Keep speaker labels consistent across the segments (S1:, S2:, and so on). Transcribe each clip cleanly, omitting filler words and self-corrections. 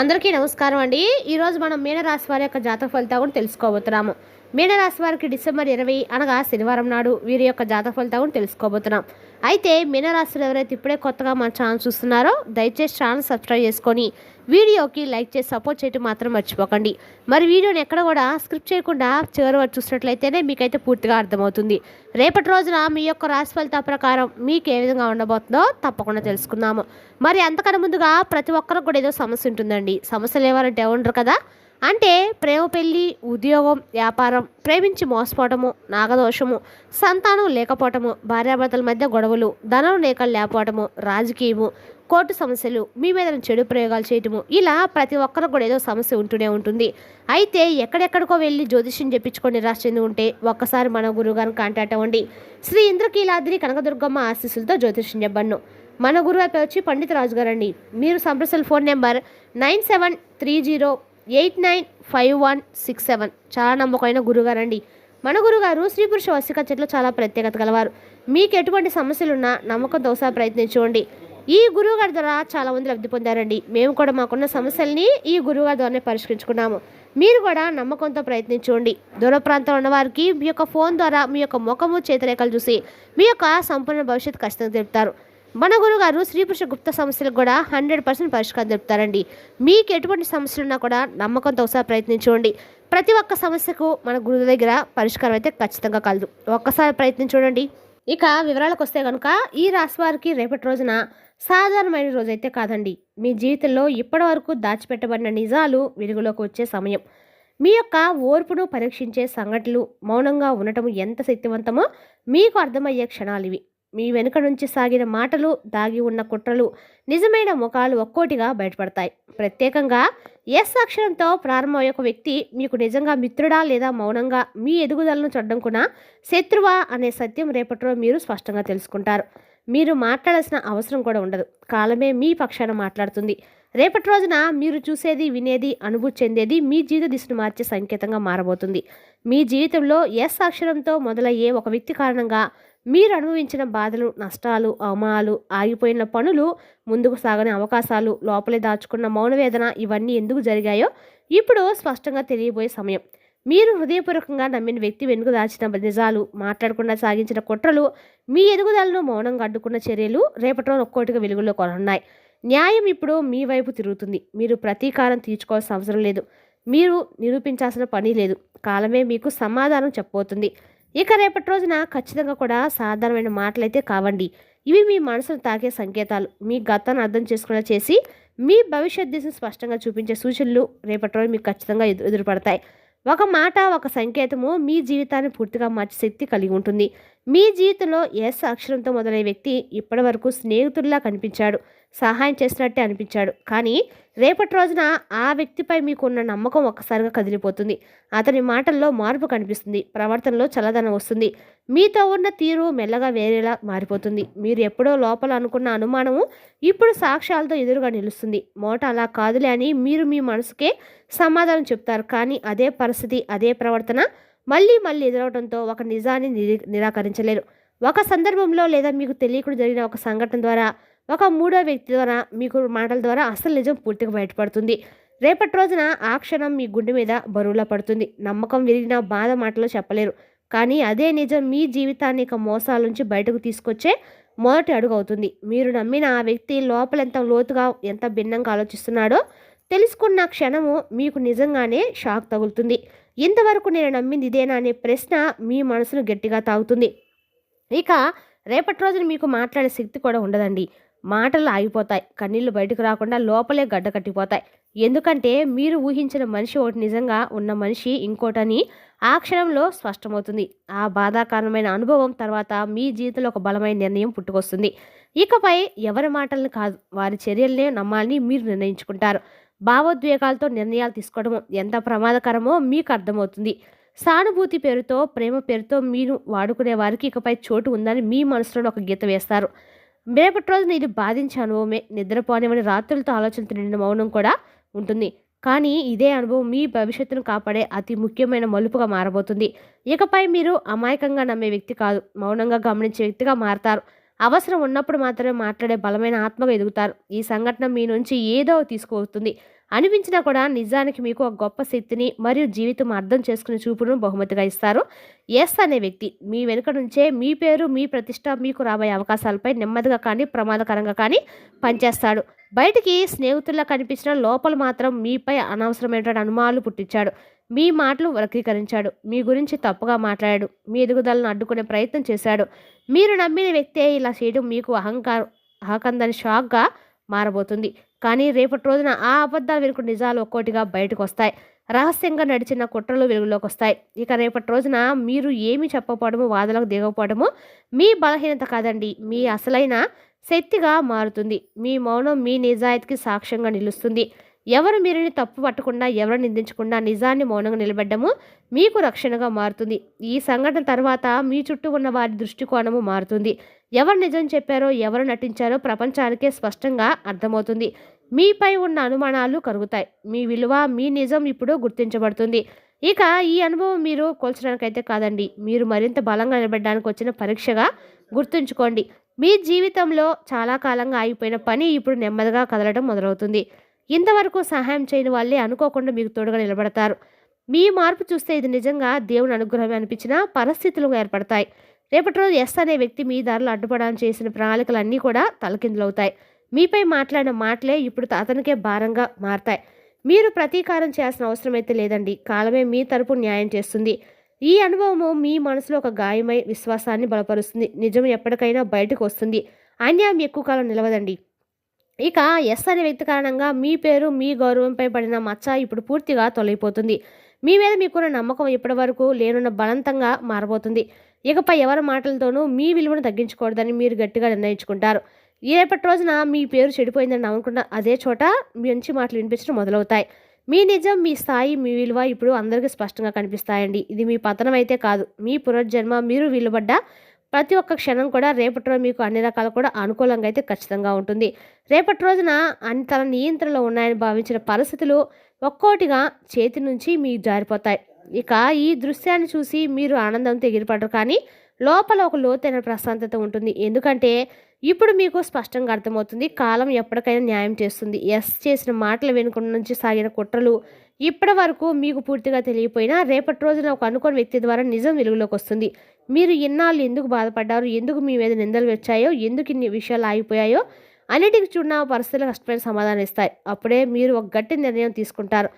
S1: అందరికీ నమస్కారం అండి. ఈరోజు మనం మీనరాశి వారి యొక్క జాతక ఫలితాలు కూడా తెలుసుకోబోతున్నాము. మీనరాశి వారికి డిసెంబర్ 20 అనగా శనివారం నాడు వీరి యొక్క జాతక ఫలితాలు కూడా తెలుసుకోబోతున్నాం. అయితే మీనరాశిలో ఎవరైతే ఇప్పుడే కొత్తగా మన ఛానల్ చూస్తున్నారో దయచేసి ఛానల్ సబ్స్క్రైబ్ చేసుకొని వీడియోకి లైక్ చేసి సపోర్ట్ చేయడం మాత్రం మర్చిపోకండి. మరి వీడియోని ఎక్కడ కూడా స్క్రిప్ట్ చేయకుండా చివరి వరకు చూసినట్లయితేనే మీకైతే పూర్తిగా అర్థమవుతుంది. రేపటి రోజున మీ యొక్క రాశి ఫలితాల ప్రకారం మీకు ఏ విధంగా ఉండబోతుందో తప్పకుండా తెలుసుకుందాము. మరి అంతకన్నా ముందుగా ప్రతి ఒక్కరికి కూడా ఏదో సమస్య ఉంటుందండి. సమస్యలు ఏవారంటే ఉండరు కదా. అంటే ప్రేమ, పెళ్ళి, ఉద్యోగం, వ్యాపారం, ప్రేమించి మోసపోవటము, నాగదోషము, సంతానం లేకపోవటము, భార్యాభర్తల మధ్య గొడవలు, ధనం లేకపోవటము, రాజకీయము, కోర్టు సమస్యలు, మీ మీద చెడు ప్రయోగాలు చేయటము, ఇలా ప్రతి ఒక్కరికి కూడా ఏదో సమస్య ఉంటూనే ఉంటుంది. అయితే ఎక్కడెక్కడికో వెళ్ళి జ్యోతిష్యం చెప్పించుకొని నిరాశ చెంది ఉంటే ఒక్కసారి మన గురువుగారిని కాంటాక్ట్ అవ్వండి. శ్రీ ఇంద్రకీలాద్రి కనకదుర్గమ్మ ఆశీస్సులతో జ్యోతిష్యం చెప్పను. మన గురువు అయిపోయి వచ్చి పండిత రాజు గారండి. మీరు సంప్రదించిన ఫోన్ నెంబర్ 9730895167. చాలా నమ్మకమైన గురుగారండి. మన గురుగారు స్త్రీ పురుష వశీకరణలో చాలా ప్రత్యేకత గలవారు. మీకు ఎటువంటి సమస్యలున్నా నమ్మకంతో ఒకసారి ప్రయత్నించుకోండి. ఈ గురువుగారి ద్వారా చాలా మంది లబ్ధి పొందారండి. మేము కూడా మాకున్న సమస్యల్ని ఈ గురువుగారి ద్వారానే పరిష్కరించుకున్నాము. మీరు కూడా నమ్మకంతో ప్రయత్నించుకోండి. దూర ప్రాంతంలో ఉన్న వారికి మీ యొక్క ఫోన్ ద్వారా మీ యొక్క ముఖము చేతిరేఖలు చూసి మీ యొక్క సంపూర్ణ భవిష్యత్తు ఖచ్చితంగా తెలుపుతారు. మన గురుగారు స్త్రీ పురుష గుప్త సమస్యలకు కూడా 100% పరిష్కారం తెలుపుతారండి. మీకు ఎటువంటి సమస్యలు ఉన్నా కూడా నమ్మకంతో ఒకసారి ప్రయత్నించుకోండి. ప్రతి ఒక్క సమస్యకు మన గురువు దగ్గర పరిష్కారం అయితే ఖచ్చితంగా కలదు. ఒక్కసారి ప్రయత్నించుకోండి. ఇక వివరాలకు వస్తే కనుక ఈ రాశి వారికి రేపటి రోజున సాధారణమైన రోజైతే కాదండి. మీ జీవితంలో ఇప్పటి వరకు దాచిపెట్టబడిన నిజాలు వెలుగులోకి వచ్చే సమయం. మీ యొక్క ఓర్పును పరీక్షించే సంఘటనలు, మౌనంగా ఉండటం ఎంత శక్తివంతమో మీకు అర్థమయ్యే క్షణాలు ఇవి. మీ వెనుక నుంచి సాగిన మాటలు, దాగి ఉన్న కుట్రలు, నిజమైన ముఖాలు ఒక్కోటిగా బయటపడతాయి. ప్రత్యేకంగా ఎస్ అక్షరంతో ప్రారంభమయ్యే ఒక వ్యక్తి మీకు నిజంగా మిత్రుడా లేదా మౌనంగా మీ ఎదుగుదలను చూడడంకున్నా శత్రువా అనే సత్యం రేపటిలో మీరు స్పష్టంగా తెలుసుకుంటారు. మీరు మాట్లాడాల్సిన అవసరం కూడా ఉండదు. కాలమే మీ పక్షాన మాట్లాడుతుంది. రేపటి రోజున మీరు చూసేది, వినేది, అనుభూతి చెందేది మీ జీవిత దిశను మార్చే సంకేతంగా మారబోతుంది. మీ జీవితంలో ఎస్ అక్షరంతో మొదలయ్యే ఒక వ్యక్తి కారణంగా మీరు అనుభవించిన బాధలు, నష్టాలు, అవమానాలు, ఆగిపోయిన పనులు, ముందుకు సాగని అవకాశాలు, లోపలే దాచుకున్న మౌనవేదన ఇవన్నీ ఎందుకు జరిగాయో ఇప్పుడు స్పష్టంగా తెలియబోయే సమయం. మీరు హృదయపూర్వకంగా నమ్మిన వ్యక్తి వెనుక దాచిన నిజాలు, మాట్లాడకుండా సాగించిన కుట్రలు, మీ ఎదుగుదలను మౌనంగా అడ్డుకున్న చర్యలు రేపటి రోజు ఒక్కోటిగా వెలుగులో కొనున్నాయి. న్యాయం ఇప్పుడు మీ వైపు తిరుగుతుంది. మీరు ప్రతీకారం తీర్చుకోవాల్సిన అవసరం లేదు. మీరు నిరూపించాల్సిన పని లేదు. కాలమే మీకు సమాధానం చెప్పబోతుంది. ఇక రేపటి రోజున ఖచ్చితంగా కూడా సాధారణమైన మాటలైతే కావండి. ఇవి మీ మనసును తాకే సంకేతాలు. మీ గతాన్ని అర్థం చేసుకునేలా చేసి మీ భవిష్యత్ దిశను స్పష్టంగా చూపించే సూచనలు రేపటి రోజు మీకు ఖచ్చితంగా ఎదురుపడతాయి. ఒక మాట, ఒక సంకేతము మీ జీవితాన్ని పూర్తిగా మార్చే శక్తి కలిగి ఉంటుంది. మీ జీవితంలో ఎస్ అక్షరంతో మొదలయ్యే వ్యక్తి ఇప్పటి వరకు స్నేహితుల్లా కనిపించాడు, సహాయం చేసినట్టే అనిపించాడు. కానీ రేపటి రోజున ఆ వ్యక్తిపై మీకున్న నమ్మకం ఒక్కసారిగా కదిలిపోతుంది. అతని మాటల్లో మార్పు కనిపిస్తుంది. ప్రవర్తనలో చల్లదనం వస్తుంది. మీతో ఉన్న తీరు మెల్లగా వేరేలా మారిపోతుంది. మీరు ఎప్పుడో లోపల అనుకున్న అనుమానము ఇప్పుడు సాక్ష్యాలతో ఎదురుగా నిలుస్తుంది. మోట అలా కాదులే అని మీరు మీ మనసుకే సమాధానం చెప్తారు. కానీ అదే పరిస్థితి, అదే ప్రవర్తన మళ్ళీ మళ్ళీ ఎదురవడంతో ఒక నిజాన్ని నిరాకరించలేరు. ఒక సందర్భంలో లేదా మీకు తెలియకుండా జరిగిన ఒక సంఘటన ద్వారా, ఒక మూడో వ్యక్తి ద్వారా, మీకు మాటల ద్వారా అసలు నిజం పూర్తిగా బయటపడుతుంది. రేపటి రోజున ఆ క్షణం మీ గుండె మీద బరువులా పడుతుంది. నమ్మకం విరిగిన బాధ మాటలో చెప్పలేరు. కానీ అదే నిజం మీ జీవితాన్ని ఇక మోసాల నుంచి బయటకు తీసుకొచ్చే మొదటి అడుగు అవుతుంది. మీరు నమ్మిన ఆ వ్యక్తి లోపల ఎంత లోతుగా, ఎంత భిన్నంగా ఆలోచిస్తున్నాడో తెలుసుకున్న క్షణము మీకు నిజంగానే షాక్ తగులుతుంది. ఇంతవరకు నేను నమ్మింది ఇదేనా అనే ప్రశ్న మీ మనసును గట్టిగా తాగుతుంది. ఇక రేపటి రోజున మీకు మాట్లాడే శక్తి కూడా ఉండదండి. మాటలు ఆగిపోతాయి. కన్నీళ్లు బయటకు రాకుండా లోపలే గడ్డ కట్టిపోతాయి. ఎందుకంటే మీరు ఊహించిన మనిషి ఒకటి, నిజంగా ఉన్న మనిషి ఇంకోటని ఆ క్షణంలో స్పష్టమవుతుంది. ఆ బాధాకరమైన అనుభవం తర్వాత మీ జీవితంలో ఒక బలమైన నిర్ణయం పుట్టుకొస్తుంది. ఇకపై ఎవరి మాటలను కాదు, వారి చర్యలనే నమ్మాలని మీరు నిర్ణయించుకుంటారు. భావోద్వేగాలతో నిర్ణయాలు తీసుకోవడం ఎంత ప్రమాదకరమో మీకు అర్థమవుతుంది. సానుభూతి పేరుతో, ప్రేమ పేరుతో మీరు వాడుకునే వారికి ఇకపై చోటు ఉందని మీ మనసులో ఒక గీత వేస్తారు. రేపటి రోజున ఇది బాధించే అనుభవమే. నిద్రపోనివని రాత్రులతో ఆలోచనతో నిండిన మౌనం కూడా ఉంటుంది. కానీ ఇదే అనుభవం మీ భవిష్యత్తును కాపాడే అతి ముఖ్యమైన మలుపుగా మారబోతుంది. ఇకపై మీరు అమాయకంగా నమ్మే వ్యక్తి కాదు, మౌనంగా గమనించే వ్యక్తిగా మారతారు. అవసరం ఉన్నప్పుడు మాత్రమే మాట్లాడే బలమైన ఆత్మగా ఎదుగుతారు. ఈ సంఘటన మీ నుంచి ఏదో తీసుకువస్తుంది. అనిపించినా కూడా నిజానికి మీకు ఒక గొప్ప శక్తిని మరియు జీవితం అర్థం చేసుకునే చూపును బహుమతిగా ఇస్తారు. ఎస్ అనే వ్యక్తి మీ వెనుక నుంచే మీ పేరు, మీ ప్రతిష్ట, మీకు రాబోయే అవకాశాలపై నెమ్మదిగా కానీ ప్రమాదకరంగా కానీ పనిచేస్తాడు. బయటికి స్నేహితుల్లా కనిపించిన లోపల మాత్రం మీపై అనవసరమైనటువంటి అనుమానాలు పుట్టించాడు. మీ మాటలు వర్గీకరించాడు. మీ గురించి తప్పుగా మాట్లాడాడు. మీ ఎదుగుదలను అడ్డుకునే ప్రయత్నం చేశాడు. మీరు నమ్మిన వ్యక్తే ఇలా చేయడం మీకు అహంకందని షాక్గా మారబోతుంది. కానీ రేపటి రోజున ఆ అబద్ధాలు వెనుక నిజాలు ఒక్కోటిగా బయటకు వస్తాయి. రహస్యంగా నడిచిన కుట్రలు వెలుగులోకి వస్తాయి. ఇక రేపటి రోజున మీరు ఏమి చెప్పకపోవడము, వాదనలకు దిగకపోవడము మీ బలహీనత కాదండి, మీ అసలైన శక్తిగా మారుతుంది. మీ మౌనం మీ నిజాయితీకి సాక్ష్యంగా నిలుస్తుంది. ఎవరు మీరుని తప్పు పట్టకుండా, ఎవరు నిందించకుండా నిజాన్ని మౌనంగా నిలబడ్డము మీకు రక్షణగా మారుతుంది. ఈ సంఘటన తర్వాత మీ చుట్టూ ఉన్న వారి దృష్టికోణము మారుతుంది. ఎవరు నిజం చెప్పారో, ఎవరు నటించారో ప్రపంచానికే స్పష్టంగా అర్థమవుతుంది. మీపై ఉన్న అనుమానాలు కరుగుతాయి. మీ విలువ, మీ నిజం ఇప్పుడు గుర్తించబడుతుంది. ఇక ఈ అనుభవం మీరు కోల్చడానికైతే కాదండి, మీరు మరింత బలంగా నిలబడడానికి వచ్చిన పరీక్షగా గుర్తుంచుకోండి. మీ జీవితంలో చాలా కాలంగా ఆగిపోయిన పని ఇప్పుడు నెమ్మదిగా కదలడం మొదలవుతుంది. ఇంతవరకు సహాయం చేయని వాళ్ళే అనుకోకుండా మీకు తోడుగా నిలబడతారు. మీ మార్పు చూస్తే ఇది నిజంగా దేవుని అనుగ్రహం అనిపించిన పరిస్థితులు ఏర్పడతాయి. రేపటి రోజు ఎస్ అనే వ్యక్తి మీ దారిలో అడ్డుపడాలని చేసిన ప్రణాళికలన్నీ కూడా తలకిందులవుతాయి. మీపై మాట్లాడిన మాటలే ఇప్పుడు అతనికే భారంగా మారతాయి. మీరు ప్రతీకారం చేయాల్సిన అవసరం అయితే లేదండి, కాలమే మీ తరపు న్యాయం చేస్తుంది. ఈ అనుభవము మీ మనసులో ఒక గాయమై విశ్వాసాన్ని బలపరుస్తుంది. నిజం ఎప్పటికైనా బయటకు వస్తుంది. అన్యాయం ఎక్కువ కాలం నిలవదండి. ఇక ఎస్ అనే వ్యక్తి కారణంగా మీ పేరు, మీ గౌరవంపై పడిన మచ్చ ఇప్పుడు పూర్తిగా తొలగిపోతుంది. మీ మీద మీకున్న నమ్మకం ఇప్పటి వరకు లేనున్న బలంతంగా మారబోతుంది. ఇకపై ఎవరి మాటలతోనూ మీ విలువను తగ్గించకూడదని మీరు గట్టిగా నిర్ణయించుకుంటారు. రేపటి రోజున మీ పేరు చెడిపోయిందని అనుకున్న అదే చోట మంచి మాటలు వినిపించడం మొదలవుతాయి. మీ నిజం, మీ స్థాయి, మీ విలువ ఇప్పుడు అందరికీ స్పష్టంగా కనిపిస్తాయండి. ఇది మీ పతనం అయితే కాదు, మీ పునర్జన్మ. మీరు విలువడ్డ ప్రతి ఒక్క క్షణం కూడా రేపటి రోజు మీకు అన్ని రకాలు కూడా అనుకూలంగా అయితే ఖచ్చితంగా ఉంటుంది. రేపటి రోజున తన నియంత్రణలో ఉన్నాయని భావించిన పరిస్థితులు ఒక్కోటిగా చేతి నుంచి మీకు జారిపోతాయి. ఇక ఈ దృశ్యాన్ని చూసి మీరు ఆనందంతో ఎగిరిపడరు, కానీ లోపల ఒక లోతైన ప్రశాంతత ఉంటుంది. ఎందుకంటే ఇప్పుడు మీకు స్పష్టంగా అర్థమవుతుంది, కాలం ఎప్పటికైనా న్యాయం చేస్తుంది. ఎస్ చేసిన మాటల వెనుక నుంచి సాగిన కుట్రలు ఇప్పటి వరకు మీకు పూర్తిగా తెలియపోయినా రేపటి రోజున ఒక అనుకోని వ్యక్తి ద్వారా నిజం వెలుగులోకి వస్తుంది. మీరు ఇన్నాళ్ళు ఎందుకు బాధపడ్డారు, ఎందుకు మీ మీద నిందలు వచ్చాయో, ఎందుకు ఇన్ని విషయాలు ఆగిపోయాయో అన్నిటికి చూడ పరిస్థితులు కష్టమైన సమాధానం ఇస్తాయి. అప్పుడే మీరు ఒక గట్టి నిర్ణయం తీసుకుంటారు.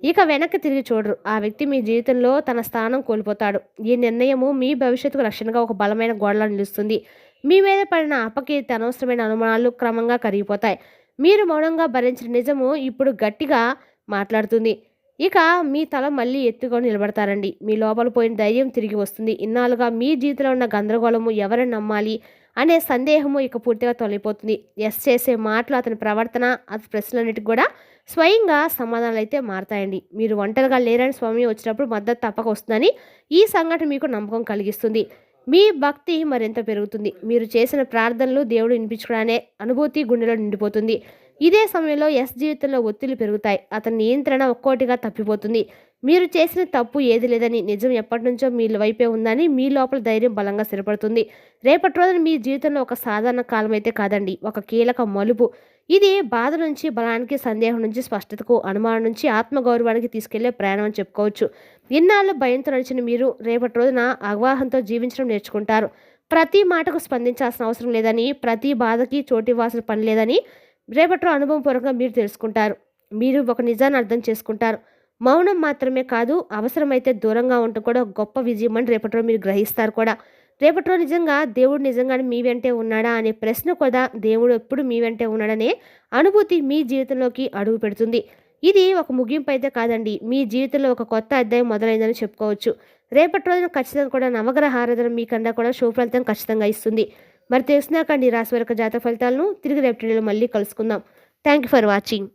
S1: ఇక వెనక్కి తిరిగి చూడరు. ఆ వ్యక్తి మీ జీవితంలో తన స్థానం కోల్పోతాడు. ఈ నిర్ణయము మీ భవిష్యత్తుకు రక్షణగా ఒక బలమైన గోడలా నిలుస్తుంది. మీ మీద పడిన అపకీర్తి, అనవసరమైన అనుమానాలు క్రమంగా కరిగిపోతాయి. మీరు మౌనంగా భరించిన నిజము ఇప్పుడు గట్టిగా మాట్లాడుతుంది. ఇక మీ తల మళ్ళీ ఎత్తుకొని నిలబడతారండి. మీ లోపల పోయిన ధైర్యం తిరిగి వస్తుంది. ఇన్నాళ్ళుగా మీ జీవితంలో ఉన్న గందరగోళము, ఎవరిని నమ్మాలి అనే సందేహము ఇక పూర్తిగా తొలగిపోతుంది. ఎస్ చేసే మాటలు, అతని ప్రవర్తన, అతని ప్రశ్నలన్నిటికి కూడా స్వయంగా సమాధానాలు అయితే మారతాయండి. మీరు ఒంటరిగా లేరని స్వామి వచ్చినప్పుడు మద్దతు తప్పక వస్తుందని ఈ సంఘటన మీకు నమ్మకం కలిగిస్తుంది. మీ భక్తి మరింత పెరుగుతుంది. మీరు చేసిన ప్రార్థనలు దేవుడు వినిపించుకునే అనుభూతి గుండెలో నిండిపోతుంది. ఇదే సమయంలో ఎస్ జీవితంలో ఒత్తిళ్లు పెరుగుతాయి. అతని నియంత్రణ ఒక్కోటిగా తప్పిపోతుంది. మీరు చేసిన తప్పు ఏది లేదని, నిజం ఎప్పటి నుంచో మీ వైపే ఉందని మీ లోపల ధైర్యం బలంగా స్థిరపడుతుంది. రేపటి రోజున మీ జీవితంలో ఒక సాధారణ కాలం అయితే కాదండి, ఒక కీలక మలుపు. ఇది బాధ నుంచి బలానికి, సందేహం నుంచి స్పష్టతకు, అనుమానం నుంచి ఆత్మగౌరవానికి తీసుకెళ్లే ప్రయాణం అని చెప్పుకోవచ్చు. ఇన్నాళ్ళు భయంతో నడిచిన మీరు రేపటి రోజున అవగాహనతో జీవించడం నేర్చుకుంటారు. ప్రతి మాటకు స్పందించాల్సిన అవసరం లేదని, ప్రతి బాధకి చోటివ్వాల్సిన పని లేదని రేపటి అనుభవపూర్వకంగా మీరు తెలుసుకుంటారు. మీరు ఒక నిజాన్ని అర్థం చేసుకుంటారు. మౌనం మాత్రమే కాదు, అవసరమైతే దూరంగా ఉంటూ కూడా ఒక గొప్ప విజయం అని రేపటిలో మీరు గ్రహిస్తారు కూడా. రేపటిలో నిజంగా దేవుడు నిజంగానే మీ వెంటే ఉన్నాడా అనే ప్రశ్న కూడా, దేవుడు ఎప్పుడు మీ వెంటే ఉన్నాడనే అనుభూతి మీ జీవితంలోకి అడుగు పెడుతుంది. ఇది ఒక ముగింపు అయితే కాదండి, మీ జీవితంలో ఒక కొత్త అధ్యాయం మొదలైందని చెప్పుకోవచ్చు. రేపటి రోజున ఖచ్చితంగా కూడా నవగ్రహ ఆరాధన మీకన్నా కూడా శుభఫలితం ఖచ్చితంగా ఇస్తుంది. మరి తెలిసినాకండి రాశి వరకు జాతక ఫలితాలను తిరిగి రేపటి మళ్ళీ కలుసుకుందాం. Thank you for watching.